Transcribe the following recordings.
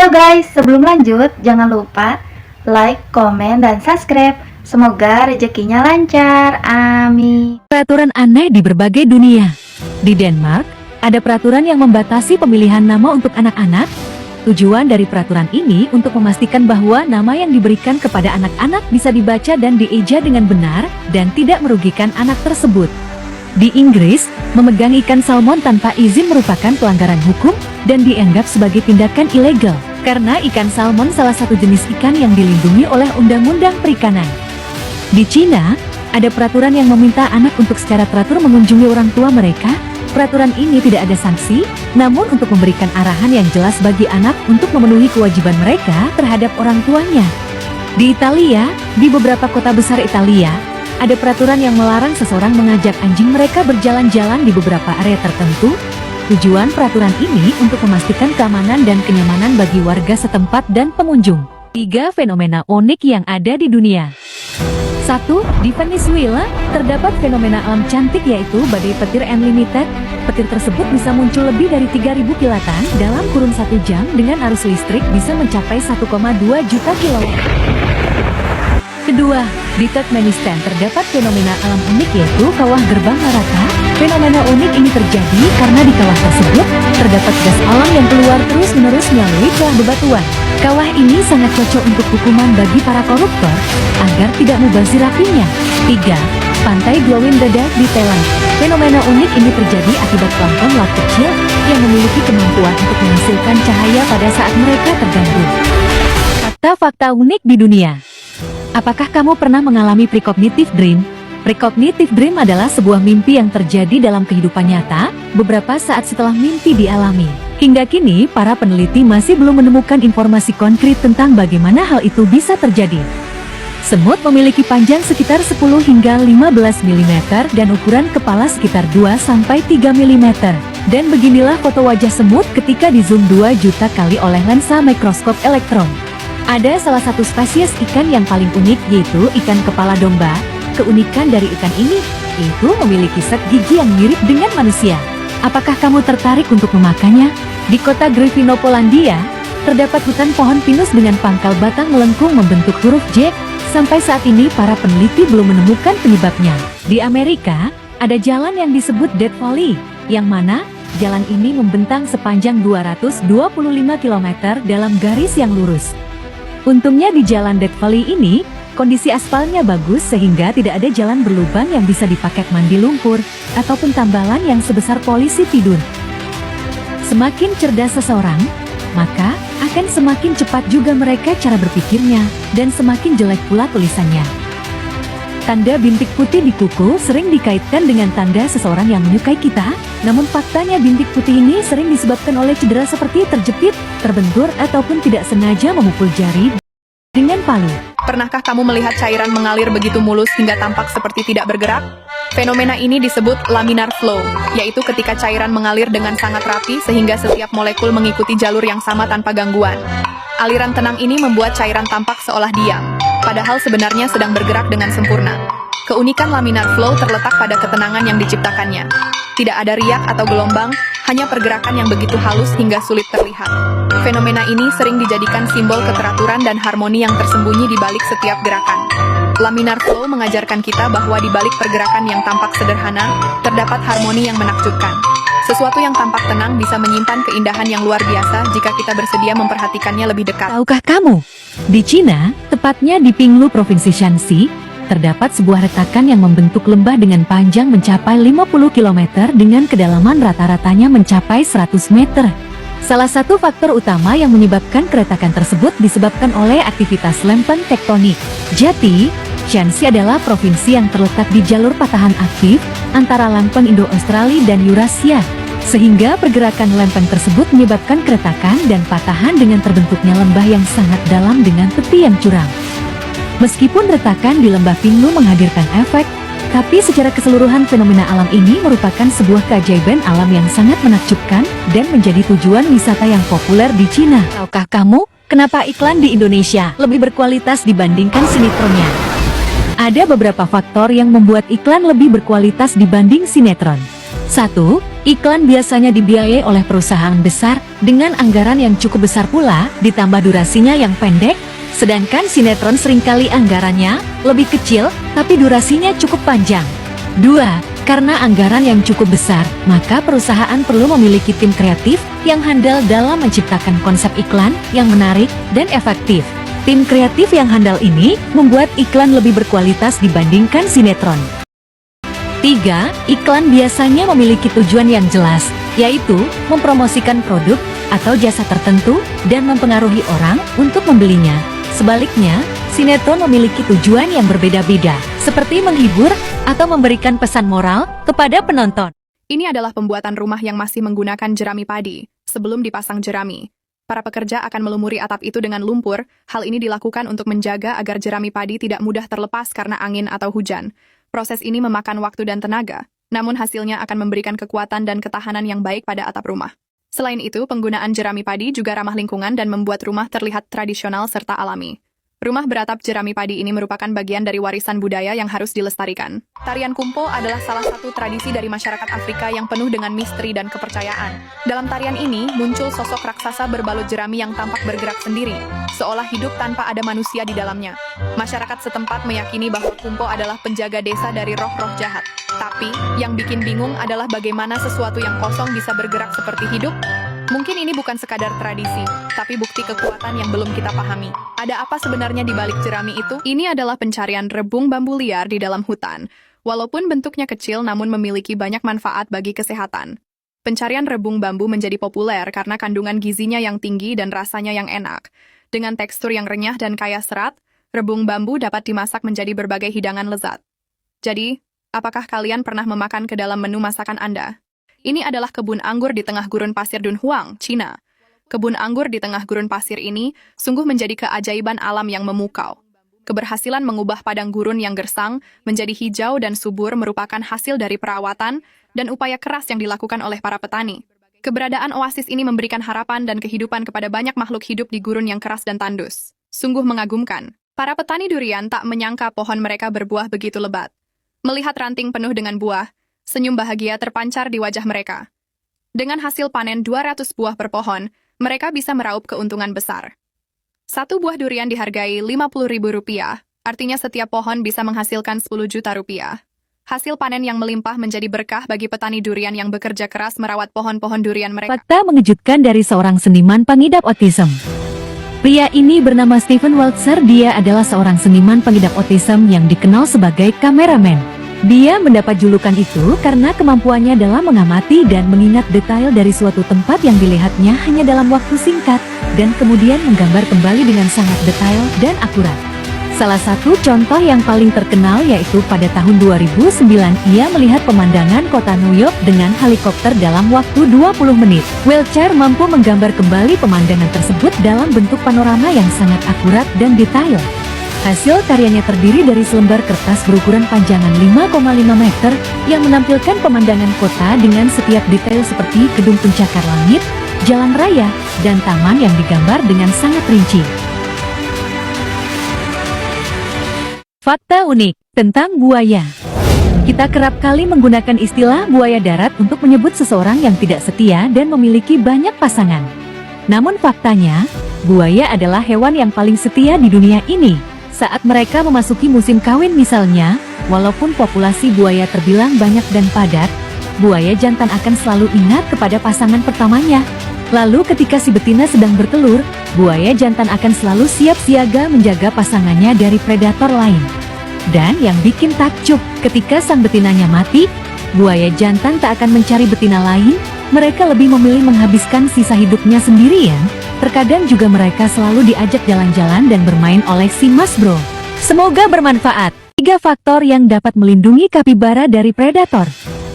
Halo guys, sebelum lanjut jangan lupa like, komen, dan subscribe. Semoga rezekinya lancar, amin. Peraturan aneh di berbagai dunia. Di Denmark, ada peraturan yang membatasi pemilihan nama untuk anak-anak. Tujuan dari peraturan ini untuk memastikan bahwa nama yang diberikan kepada anak-anak bisa dibaca dan dieja dengan benar dan tidak merugikan anak tersebut. Di Inggris, memegang ikan salmon tanpa izin merupakan pelanggaran hukum dan dianggap sebagai tindakan ilegal, karena ikan salmon salah satu jenis ikan yang dilindungi oleh Undang-Undang Perikanan. Di Cina, ada peraturan yang meminta anak untuk secara teratur mengunjungi orang tua mereka. Peraturan ini tidak ada sanksi, namun untuk memberikan arahan yang jelas bagi anak untuk memenuhi kewajiban mereka terhadap orang tuanya. Di Italia, di beberapa kota besar Italia, ada peraturan yang melarang seseorang mengajak anjing mereka berjalan-jalan di beberapa area tertentu. Tujuan peraturan ini untuk memastikan keamanan dan kenyamanan bagi warga setempat dan pengunjung. 3 fenomena unik yang ada di dunia. 1. Di Venezuela, terdapat fenomena alam cantik yaitu badai petir Unlimited. Petir tersebut bisa muncul lebih dari 3.000 kilatan dalam kurun 1 jam dengan arus listrik bisa mencapai 1,2 juta kilowatt. Kedua, di Turkmenistan terdapat fenomena alam unik yaitu kawah gerbang neraka. Fenomena unik ini terjadi karena di kawah tersebut terdapat gas alam yang keluar terus-menerus melalui celah bebatuan. Kawah ini sangat cocok untuk hukuman bagi para koruptor agar tidak mubazir apinya. 3. Pantai Glowing the Dark di Thailand. Fenomena unik ini terjadi akibat plankton laut kecil yang memiliki kemampuan untuk menghasilkan cahaya pada saat mereka terganggu. Fakta-fakta unik di dunia. Apakah kamu pernah mengalami precognitive dream? Precognitive dream adalah sebuah mimpi yang terjadi dalam kehidupan nyata, beberapa saat setelah mimpi dialami. Hingga kini, para peneliti masih belum menemukan informasi konkret tentang bagaimana hal itu bisa terjadi. Semut memiliki panjang sekitar 10 hingga 15 mm dan ukuran kepala sekitar 2-3 mm. Dan beginilah foto wajah semut ketika di zoom 2 juta kali oleh lensa mikroskop elektron. Ada salah satu spesies ikan yang paling unik yaitu ikan kepala domba. Keunikan dari ikan ini yaitu memiliki set gigi yang mirip dengan manusia. Apakah kamu tertarik untuk memakannya? Di kota Gryfino, Polandia, terdapat hutan pohon pinus dengan pangkal batang melengkung membentuk huruf J. Sampai saat ini para peneliti belum menemukan penyebabnya. Di Amerika, ada jalan yang disebut Death Valley, yang mana jalan ini membentang sepanjang 225 km dalam garis yang lurus. Untungnya di jalan Death Valley ini, kondisi aspalnya bagus sehingga tidak ada jalan berlubang yang bisa dipakai mandi lumpur, ataupun tambalan yang sebesar polisi tidur. Semakin cerdas seseorang, maka akan semakin cepat juga mereka cara berpikirnya, dan semakin jelek pula tulisannya. Tanda bintik putih di kuku sering dikaitkan dengan tanda seseorang yang menyukai kita, namun faktanya bintik putih ini sering disebabkan oleh cedera seperti terjepit, terbentur, ataupun tidak sengaja memukul jari dengan palu. Pernahkah kamu melihat cairan mengalir begitu mulus hingga tampak seperti tidak bergerak? Fenomena ini disebut laminar flow, yaitu ketika cairan mengalir dengan sangat rapi sehingga setiap molekul mengikuti jalur yang sama tanpa gangguan. Aliran tenang ini membuat cairan tampak seolah diam, padahal sebenarnya sedang bergerak dengan sempurna. Keunikan laminar flow terletak pada ketenangan yang diciptakannya. Tidak ada riak atau gelombang, hanya pergerakan yang begitu halus hingga sulit terlihat. Fenomena ini sering dijadikan simbol keteraturan dan harmoni yang tersembunyi di balik setiap gerakan. Laminar flow mengajarkan kita bahwa di balik pergerakan yang tampak sederhana, terdapat harmoni yang menakjubkan. Sesuatu yang tampak tenang bisa menyimpan keindahan yang luar biasa jika kita bersedia memperhatikannya lebih dekat. Tahukah kamu? Di Cina, tepatnya di Pinglu, Provinsi Shanxi, terdapat sebuah retakan yang membentuk lembah dengan panjang mencapai 50 km dengan kedalaman rata-ratanya mencapai 100 meter. Salah satu faktor utama yang menyebabkan keretakan tersebut disebabkan oleh aktivitas lempeng tektonik. Jadi, Shanxi adalah provinsi yang terletak di jalur patahan aktif antara lempeng Indo-Australia dan Eurasia. Sehingga pergerakan lempeng tersebut menyebabkan keretakan dan patahan dengan terbentuknya lembah yang sangat dalam dengan tepi yang curam. Meskipun retakan di lembah Pinglu menghadirkan efek, tapi secara keseluruhan fenomena alam ini merupakan sebuah keajaiban alam yang sangat menakjubkan dan menjadi tujuan wisata yang populer di Cina. Tahukah kamu, kenapa iklan di Indonesia lebih berkualitas dibandingkan sinetronnya? Ada beberapa faktor yang membuat iklan lebih berkualitas dibanding sinetron. 1. Iklan biasanya dibiayai oleh perusahaan besar dengan anggaran yang cukup besar pula, ditambah durasinya yang pendek, sedangkan sinetron seringkali anggarannya lebih kecil, tapi durasinya cukup panjang. 2. Karena anggaran yang cukup besar, maka perusahaan perlu memiliki tim kreatif yang handal dalam menciptakan konsep iklan yang menarik dan efektif. Tim kreatif yang handal ini membuat iklan lebih berkualitas dibandingkan sinetron. 3. Iklan biasanya memiliki tujuan yang jelas, yaitu mempromosikan produk atau jasa tertentu dan mempengaruhi orang untuk membelinya. Sebaliknya, sinetron memiliki tujuan yang berbeda-beda, seperti menghibur atau memberikan pesan moral kepada penonton. Ini adalah pembuatan rumah yang masih menggunakan jerami padi. Sebelum dipasang jerami, para pekerja akan melumuri atap itu dengan lumpur. Hal ini dilakukan untuk menjaga agar jerami padi tidak mudah terlepas karena angin atau hujan. Proses ini memakan waktu dan tenaga, namun hasilnya akan memberikan kekuatan dan ketahanan yang baik pada atap rumah. Selain itu, penggunaan jerami padi juga ramah lingkungan dan membuat rumah terlihat tradisional serta alami. Rumah beratap jerami padi ini merupakan bagian dari warisan budaya yang harus dilestarikan. Tarian kumpo adalah salah satu tradisi dari masyarakat Afrika yang penuh dengan misteri dan kepercayaan. Dalam tarian ini, muncul sosok raksasa berbalut jerami yang tampak bergerak sendiri, seolah hidup tanpa ada manusia di dalamnya. Masyarakat setempat meyakini bahwa kumpo adalah penjaga desa dari roh-roh jahat. Tapi, yang bikin bingung adalah bagaimana sesuatu yang kosong bisa bergerak seperti hidup. Mungkin ini bukan sekadar tradisi, tapi bukti kekuatan yang belum kita pahami. Ada apa sebenarnya di balik jerami itu? Ini adalah pencarian rebung bambu liar di dalam hutan. Walaupun bentuknya kecil namun memiliki banyak manfaat bagi kesehatan. Pencarian rebung bambu menjadi populer karena kandungan gizinya yang tinggi dan rasanya yang enak. Dengan tekstur yang renyah dan kaya serat, rebung bambu dapat dimasak menjadi berbagai hidangan lezat. Jadi, apakah kalian pernah memakan ke dalam menu masakan Anda? Ini adalah kebun anggur di tengah gurun pasir Dunhuang, China. Kebun anggur di tengah gurun pasir ini sungguh menjadi keajaiban alam yang memukau. Keberhasilan mengubah padang gurun yang gersang menjadi hijau dan subur merupakan hasil dari perawatan dan upaya keras yang dilakukan oleh para petani. Keberadaan oasis ini memberikan harapan dan kehidupan kepada banyak makhluk hidup di gurun yang keras dan tandus. Sungguh mengagumkan. Para petani durian tak menyangka pohon mereka berbuah begitu lebat. Melihat ranting penuh dengan buah, senyum bahagia terpancar di wajah mereka. Dengan hasil panen 200 buah per pohon, mereka bisa meraup keuntungan besar. Satu buah durian dihargai Rp50.000, artinya setiap pohon bisa menghasilkan Rp10 juta. Hasil panen yang melimpah menjadi berkah bagi petani durian yang bekerja keras merawat pohon-pohon durian mereka. Fakta mengejutkan dari seorang seniman pengidap autism. Pria ini bernama Stephen Waltzer. Dia adalah seorang seniman pengidap autism yang dikenal sebagai kameramen. Dia mendapat julukan itu karena kemampuannya dalam mengamati dan mengingat detail dari suatu tempat yang dilihatnya hanya dalam waktu singkat, dan kemudian menggambar kembali dengan sangat detail dan akurat. Salah satu contoh yang paling terkenal yaitu pada tahun 2009 ia melihat pemandangan kota New York dengan helikopter dalam waktu 20 menit. Waltzer mampu menggambar kembali pemandangan tersebut dalam bentuk panorama yang sangat akurat dan detail. Hasil karyanya terdiri dari selembar kertas berukuran panjangan 5,5 meter yang menampilkan pemandangan kota dengan setiap detail seperti gedung pencakar langit, jalan raya, dan taman yang digambar dengan sangat rinci. Fakta unik tentang buaya. Kita kerap kali menggunakan istilah buaya darat untuk menyebut seseorang yang tidak setia dan memiliki banyak pasangan. Namun faktanya, buaya adalah hewan yang paling setia di dunia ini. Saat mereka memasuki musim kawin misalnya, walaupun populasi buaya terbilang banyak dan padat, buaya jantan akan selalu ingat kepada pasangan pertamanya. Lalu ketika si betina sedang bertelur, buaya jantan akan selalu siap siaga menjaga pasangannya dari predator lain. Dan yang bikin takjub, ketika sang betinanya mati, buaya jantan tak akan mencari betina lain, mereka lebih memilih menghabiskan sisa hidupnya sendirian. Terkadang juga mereka selalu diajak jalan-jalan dan bermain oleh si Mas Bro. Semoga bermanfaat. 3 faktor yang dapat melindungi kapibara dari predator.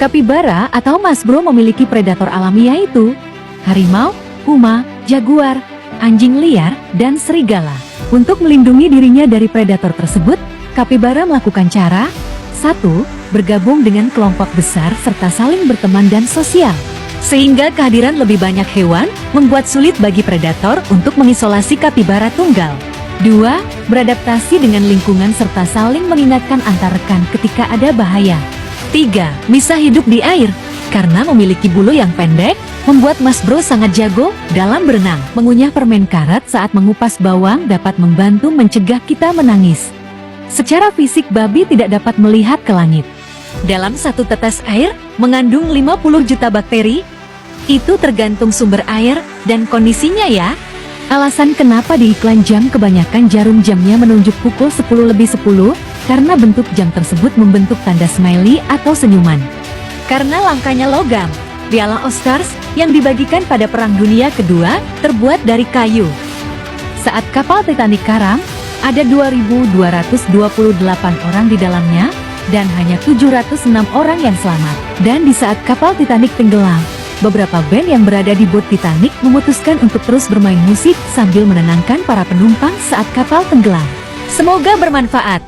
Kapibara atau Mas Bro memiliki predator alami yaitu harimau, puma, jaguar, anjing liar, dan serigala. Untuk melindungi dirinya dari predator tersebut, kapibara melakukan cara 1. Bergabung dengan kelompok besar serta saling berteman dan sosial. Sehingga kehadiran lebih banyak hewan membuat sulit bagi predator untuk mengisolasi kapibara tunggal. 2. Beradaptasi dengan lingkungan serta saling mengingatkan antar rekan ketika ada bahaya. 3. Bisa hidup di air. Karena memiliki bulu yang pendek, membuat Mas Bro sangat jago dalam berenang. Mengunyah permen karet saat mengupas bawang dapat membantu mencegah kita menangis. Secara fisik babi tidak dapat melihat ke langit. Dalam satu tetes air, mengandung 50 juta bakteri. Itu tergantung sumber air dan kondisinya ya. Alasan kenapa di iklan jam kebanyakan jarum jamnya menunjuk pukul 10:10, karena bentuk jam tersebut membentuk tanda smiley atau senyuman. Karena langkanya logam, piala Oscars yang dibagikan pada Perang Dunia Kedua terbuat dari kayu. Saat kapal Titanic karam, ada 2.228 orang di dalamnya, dan hanya 706 orang yang selamat. Dan di saat kapal Titanic tenggelam, beberapa band yang berada di bot Titanic memutuskan untuk terus bermain musik sambil menenangkan para penumpang saat kapal tenggelam. Semoga bermanfaat.